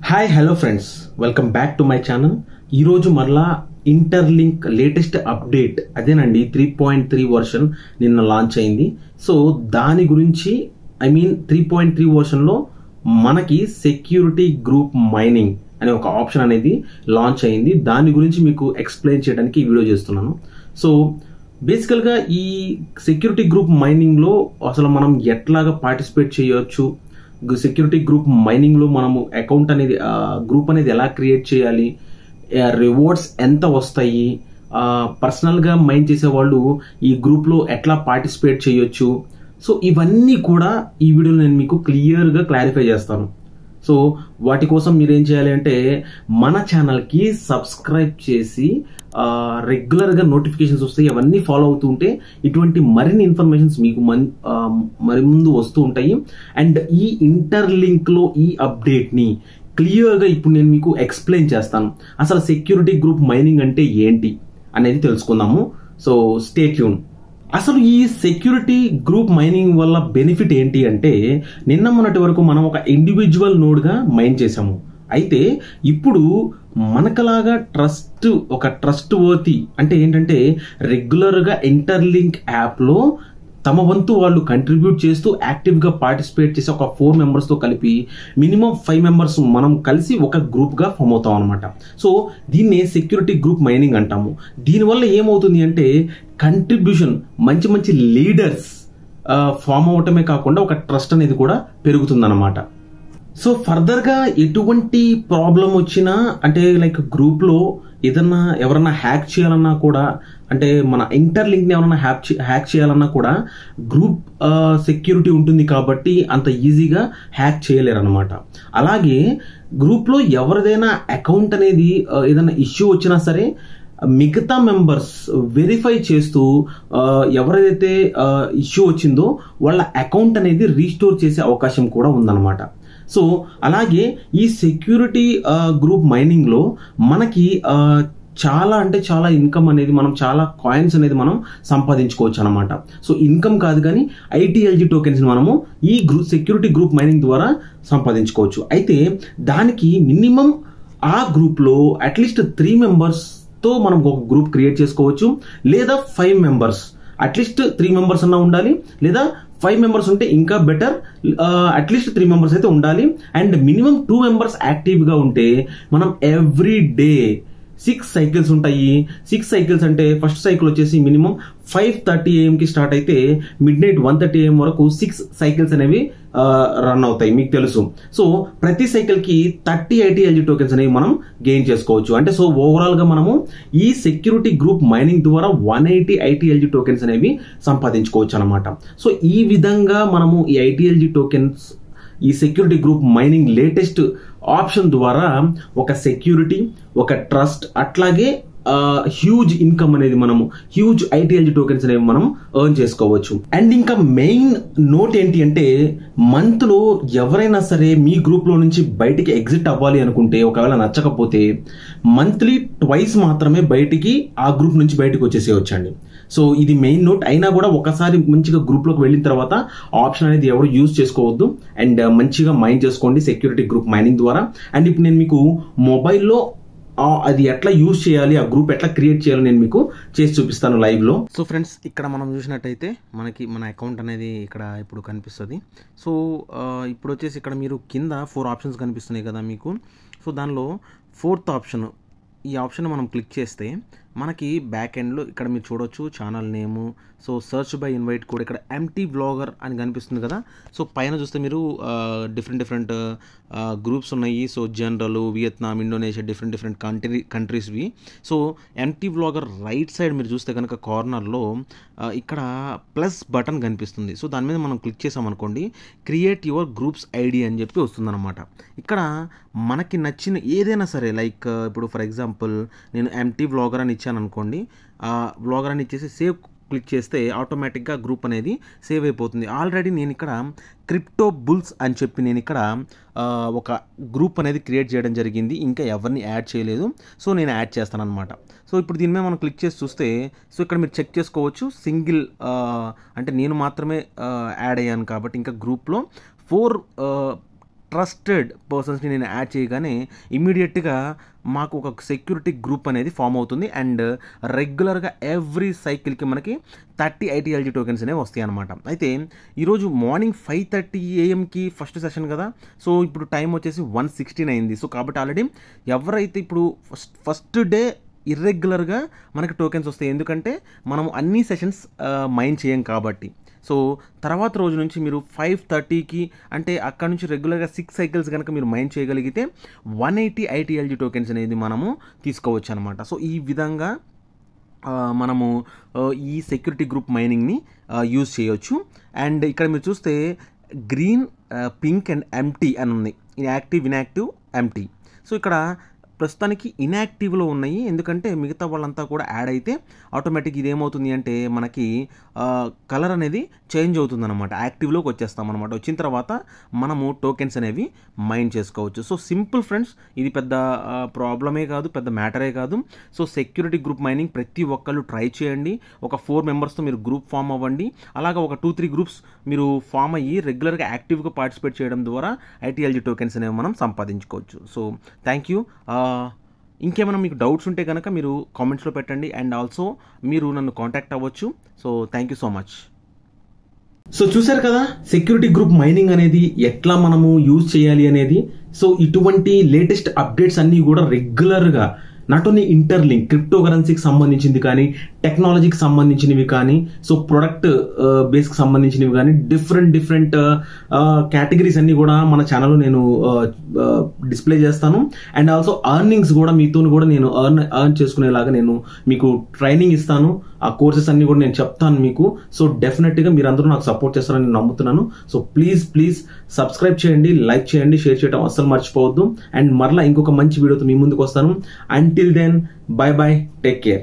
Hi hello friends, welcome back to my channel. ఈరోజు మరలా interlink latest update అదేనండి 3.3 version నిన్న లాంచ్ అయింది. సో దాని గురించి 3.3 వర్షన్లో మనకి సెక్యూరిటీ గ్రూప్ మైనింగ్ అనే ఒక ఆప్షన్ అనేది లాంచ్ అయింది. దాని గురించి మీకు ఎక్స్ప్లెయిన్ చేయడానికి ఈ వీడియో చేస్తున్నాను. సో బేసికల్గా ఈ సెక్యూరిటీ గ్రూప్ మైనింగ్లో అసలు మనం ఎట్లాగా పార్టిసిపేట్ చేయవచ్చు, సెక్యూరిటీ గ్రూప్ మైనింగ్ లో మనము అకౌంట్ అనేది గ్రూప్ అనేది ఎలా క్రియేట్ చేయాలి, రివార్డ్స్ ఎంత వస్తాయి, పర్సనల్ గా మైన్ చేసే వాళ్ళు ఈ గ్రూప్ లో ఎట్లా పార్టిసిపేట్ చేయొచ్చు. సో ఇవన్నీ కూడా ఈ వీడియోలో నేను మీకు క్లియర్ గా క్లారిఫై చేస్తాను. సో వాటి కోసం మీరు ఏం చేయాలి అంటే మన ఛానల్కి సబ్స్క్రైబ్ చేసి రెగ్యులర్ గా నోటిఫికేషన్స్ వస్తాయి, అవన్నీ ఫాలో అవుతూ ఉంటే ఇటువంటి మరిన్ని ఇన్ఫర్మేషన్స్ మీకు మరి ముందు వస్తూ ఉంటాయి. అండ్ ఈ ఇంటర్లింక్ లో ఈ అప్డేట్ ని క్లియర్ గా ఇప్పుడు నేను మీకు ఎక్స్ప్లెయిన్ చేస్తాను. అసలు సెక్యూరిటీ గ్రూప్ మైనింగ్ అంటే ఏంటి అనేది తెలుసుకుందాము. So stay tune. అసలు ఈ సెక్యూరిటీ గ్రూప్ మైనింగ్ వల్ల బెనిఫిట్ ఏంటి అంటే, నిన్న మొన్నటి వరకు మనం ఒక ఇండివిజువల్ నోడ్ గా మైన్ చేసాము. అయితే ఇప్పుడు మనకలాగా ఒక ట్రస్ట్ వర్తి అంటే ఏంటంటే రెగ్యులర్ గా ఇంటర్లింక్ యాప్ లో తమ వంతు వాళ్ళు కంట్రిబ్యూట్ చేస్తూ యాక్టివ్ గా పార్టిసిపేట్ చేసి ఒక 4 మెంబర్స్ తో కలిపి మినిమం 5 మెంబర్స్ మనం కలిసి ఒక గ్రూప్ గా ఫామ్ అవుతాం అనమాట. సో దీన్నే సెక్యూరిటీ గ్రూప్ మైనింగ్ అంటాము. దీనివల్ల ఏమవుతుంది అంటే కంట్రిబ్యూషన్, మంచి మంచి లీడర్స్ ఫామ్ అవటమే కాకుండా ఒక ట్రస్ట్ అనేది కూడా పెరుగుతుందన్నమాట. సో ఫర్దర్ గా ఎటువంటి ప్రాబ్లం వచ్చినా అంటే లైక్ గ్రూప్ లో ఏదన్నా ఎవరన్నా హ్యాక్ చేయాలన్నా కూడా, అంటే మన ఇంటర్లింక్ ని ఎవరన్నా హ్యాక్ చేయాలన్నా కూడా గ్రూప్ సెక్యూరిటీ ఉంటుంది కాబట్టి అంత ఈజీగా హ్యాక్ చేయలేరు అనమాట. అలాగే గ్రూప్ లో ఎవరిదైనా అకౌంట్ అనేది ఏదైనా ఇష్యూ వచ్చినా సరే మిగతా మెంబర్స్ వెరిఫై చేస్తూ ఎవరైతే ఇష్యూ వచ్చిందో వాళ్ళ అకౌంట్ అనేది రీస్టోర్ చేసే అవకాశం కూడా ఉందన్నమాట. సో అలాగే ఈ సెక్యూరిటీ గ్రూప్ మైనింగ్ లో మనకి చాలా అంటే చాలా ఇన్కమ్ అనేది, మనం చాలా కాయిన్స్ అనేది మనం సంపాదించుకోవచ్చు అనమాట. సో ఇన్కమ్ కాదు కానీ ఐటీఎల్జీ టోకెన్స్ మనము ఈ సెక్యూరిటీ గ్రూప్ మైనింగ్ ద్వారా సంపాదించుకోవచ్చు. అయితే దానికి మినిమం ఆ గ్రూప్ లో అట్లీస్ట్ 3 మెంబర్స్ తో మనం ఒక గ్రూప్ క్రియేట్ చేసుకోవచ్చు, లేదా 5 మెంబర్స్, అట్లీస్ట్ 3 మెంబర్స్ అన్నా ఉండాలి, లేదా 5 మెంబర్స్ ఉంటే ఇంకా బెటర్, అట్లీస్ట్ 3 మెంబర్స్ అయితే ఉండాలి. అండ్ మినిమం 2 మెంబర్స్ యాక్టివ్ గా ఉంటే మనం ఎవ్రీ డే 6 సైకిల్స్ ఉంటాయి. 6 సైకిల్స్ అంటే ఫస్ట్ సైకిల్ వచ్చేసి మినిమం 5:30 AM కి స్టార్ట్ అయితే మిడ్ నైట్ 1:30 AM వరకు 6 సైకిల్స్ అనేవి రన్ అవుతాయి, మీకు తెలుసు. సో ప్రతి సైకిల్ కి 30 ఐటీఎల్జీ టోకెన్స్ అనేవి మనం గెయిన్ చేసుకోవచ్చు. అంటే సో ఓవరాల్ గా మనము ఈ సెక్యూరిటీ గ్రూప్ మైనింగ్ ద్వారా 180 ఐటీఎల్జీ టోకెన్స్ అనేవి సంపాదించుకోవచ్చు అనమాట. సో ఈ విధంగా మనము ఈ ఐటీఎల్జీ టోకెన్స్ ఈ security group mining latest option ద్వారా ఒక సెక్యూరిటీ, ఒక ట్రస్ట్, అట్లాగే హ్యూజ్ ఇన్కమ్ అనేది మనము హ్యూజ్ ఐటీఎల్జీ టోకెన్స్ అనేవి మనం ఎర్న్ చేసుకోవచ్చు. అండ్ ఇంకా మెయిన్ నోట్ ఏంటి అంటే, మంత్ లో ఎవరైనా సరే మీ గ్రూప్ లో నుంచి బయటికి ఎగ్జిట్ అవ్వాలి అనుకుంటే, ఒకవేళ నచ్చకపోతే మంత్లీ 2 మాత్రమే బయటికి ఆ గ్రూప్ నుంచి బయటకు వచ్చేసేయచ్చండి. సో ఇది మెయిన్ నోట్. అయినా కూడా ఒకసారి మంచిగా గ్రూప్ లోకి వెళ్ళిన తర్వాత ఆప్షన్ అనేది ఎవరు యూజ్ చేసుకోవద్దు. అండ్ మంచిగా మైన్ చేసుకోండి సెక్యూరిటీ గ్రూప్ మైనింగ్ ద్వారా. అండ్ ఇప్పుడు నేను మీకు మొబైల్లో అది ఎట్లా యూజ్ చేయాలి, ఆ గ్రూప్ ఎట్లా క్రియేట్ చేయాలో నేను మీకు చేసి చూపిస్తాను లైవ్ లో. సో ఫ్రెండ్స్, ఇక్కడ మనం చూసినట్టయితే మనకి మన అకౌంట్ అనేది ఇక్కడ ఇప్పుడు కనిపిస్తుంది. సో ఇప్పుడు వచ్చేసి ఇక్కడ మీరు కింద 4 ఆప్షన్స్ కనిపిస్తున్నాయి కదా మీకు. సో దానిలో 4th ఆప్షన్, ఈ ఆప్షన్ మనం క్లిక్ చేస్తే మనకి బ్యాక్ ఎండ్లో ఇక్కడ మీరు చూడొచ్చు channel name. So search by invite కూడా ఇక్కడ ఎంటీ వ్లాగర్ అని కనిపిస్తుంది కదా. సో పైన చూస్తే మీరు డిఫరెంట్ గ్రూప్స్ ఉన్నాయి. So general, Vietnam, Indonesia, different కంట్రీస్వి. సో ఎంటీ వ్లాగర్ రైట్ సైడ్ మీరు చూస్తే కనుక కార్నర్లో ఇక్కడ ప్లస్ బటన్ కనిపిస్తుంది. సో దాని మీద మనం క్లిక్ చేసామనుకోండి, క్రియేట్ యువర్ గ్రూప్స్ ఐడి అని చెప్పి వస్తుందన్నమాట. ఇక్కడ మనకి నచ్చిన ఏదైనా సరే, లైక్ ఇప్పుడు ఫర్ ఎగ్జాంపుల్ నేను ఎంటీ వ్లాగర్ అని ఇచ్చాను అనుకోండి. ఆ వ్లాగర్ అని ఇచ్చేసి సేవ్ క్లిక్ చేస్తే ఆటోమేటిక్గా గ్రూప్ అనేది సేవ్ అయిపోతుంది. ఆల్రెడీ నేను ఇక్కడ క్రిప్టో బుల్స్ అని చెప్పి నేను ఇక్కడ ఒక గ్రూప్ అనేది క్రియేట్ చేయడం జరిగింది. ఇంకా ఎవరిని యాడ్ చేయలేదు. సో నేను యాడ్ చేస్తాను అనమాట. సో ఇప్పుడు దీని మీద మనం క్లిక్ చేసి చూస్తే, సో ఇక్కడ మీరు చెక్ చేసుకోవచ్చు, సింగిల్ అంటే నేను మాత్రమే యాడ్ అయ్యాను కాబట్టి ఇంకా గ్రూప్లో 4 ట్రస్టెడ్ పర్సన్స్ని నేను యాడ్ చేయగానే ఇమీడియట్గా మాకు ఒక సెక్యూరిటీ గ్రూప్ అనేది ఫామ్ అవుతుంది. అండ్ రెగ్యులర్గా ఎవ్రీ సైకిల్కి మనకి 30 ITLG టోకెన్స్ అనేవి వస్తాయి అనమాట. అయితే ఈరోజు మార్నింగ్ 5:30 AM ఫస్ట్ సెషన్ కదా, సో ఇప్పుడు టైం వచ్చేసి 1:16 అయింది. సో కాబట్టి ఆల్రెడీ ఎవరైతే ఇప్పుడు ఫస్ట్ డే ఇర్రెగ్యులర్గా మనకి టోకెన్స్ వస్తాయి, ఎందుకంటే మనం అన్ని సెషన్స్ మైన్ చేయం కాబట్టి. సో తర్వాత రోజు నుంచి మీరు 5:30కి అంటే అక్కడ నుంచి రెగ్యులర్గా 6 సైకిల్స్ కనుక మీరు మైన్ చేయగలిగితే 180 ITLG టోకెన్స్ అనేది మనము తీసుకోవచ్చు అనమాట. సో ఈ విధంగా మనము ఈ సెక్యూరిటీ గ్రూప్ మైనింగ్ని యూజ్ చేయొచ్చు. అండ్ ఇక్కడ మీరు చూస్తే గ్రీన్, పింక్ అండ్ ఎంటీ అని ఉంది, యాక్టివ్, ఇన్యాక్టివ్, ఎంటీ. సో ఇక్కడ ప్రస్తుతానికి ఇన్యాక్టివ్లో ఉన్నాయి, ఎందుకంటే మిగతా వాళ్ళంతా కూడా యాడ్ అయితే ఆటోమేటిక్ ఇదేమవుతుంది అంటే మనకి కలర్ అనేది చేంజ్ అవుతుంది అనమాట, యాక్టివ్లోకి వచ్చేస్తాం అనమాట. వచ్చిన తర్వాత మనము టోకెన్స్ అనేవి మైన్ చేసుకోవచ్చు. సో సింపుల్ ఫ్రెండ్స్, ఇది పెద్ద ప్రాబ్లమే కాదు, పెద్ద మ్యాటరే కాదు. సో సెక్యూరిటీ గ్రూప్ మైనింగ్ ప్రతి ఒక్కళ్ళు ట్రై చేయండి. ఒక 4 మెంబర్స్తో మీరు గ్రూప్ ఫామ్ అవ్వండి. అలాగా ఒక 2-3 గ్రూప్స్ మీరు ఫామ్ అయ్యి రెగ్యులర్గా యాక్టివ్గా పార్టిసిపేట్ చేయడం ద్వారా ITLG టోకెన్స్ అనేవి మనం సంపాదించుకోవచ్చు. So thank you. ఇంకేమైనా మీకు డౌట్స్ ఉంటే కనుక మీరు కామెంట్స్లో పెట్టండి. అండ్ ఆల్సో మీరు నన్ను కాంటాక్ట్ అవ్వచ్చు. So thank you so much. So చూసారు కదా సెక్యూరిటీ గ్రూప్ మైనింగ్ అనేది ఎట్లా మనము యూజ్ చేయాలి అనేది. సో ఇటువంటి లేటెస్ట్ అప్డేట్స్ అన్నీ కూడా రెగ్యులర్గా నాట్ ఓన్లీ ఇంటర్లింక్, క్రిప్టో కరెన్సీకి సంబంధించింది కానీ, టెక్నాలజీకి సంబంధించినవి కానీ, సో ప్రొడక్ట్ బేస్కి సంబంధించినవి కానీ, డిఫరెంట్ కేటగిరీస్ అన్ని కూడా మన ఛానల్లో నేను డిస్ప్లే చేస్తాను. అండ్ ఆల్సో అర్నింగ్స్ కూడా మీతో కూడా నేను ఎర్న్ చేసుకునేలాగా నేను మీకు ట్రైనింగ్ ఇస్తాను. ఆ కోర్సెస్ అన్ని కూడా నేను చెప్తాను మీకు. సో డెఫినెట్గా మీరు అందరూ నాకు సపోర్ట్ చేస్తారని నేను నమ్ముతున్నాను. సో ప్లీజ్ సబ్స్క్రైబ్ చేయండి, లైక్ చేయండి, షేర్ చేయడం అస్సలు మర్చిపోవద్దు. అండ్ మరలా ఇంకొక మంచి వీడియోతో మీ ముందుకు వస్తాను. Until then, bye bye, take care.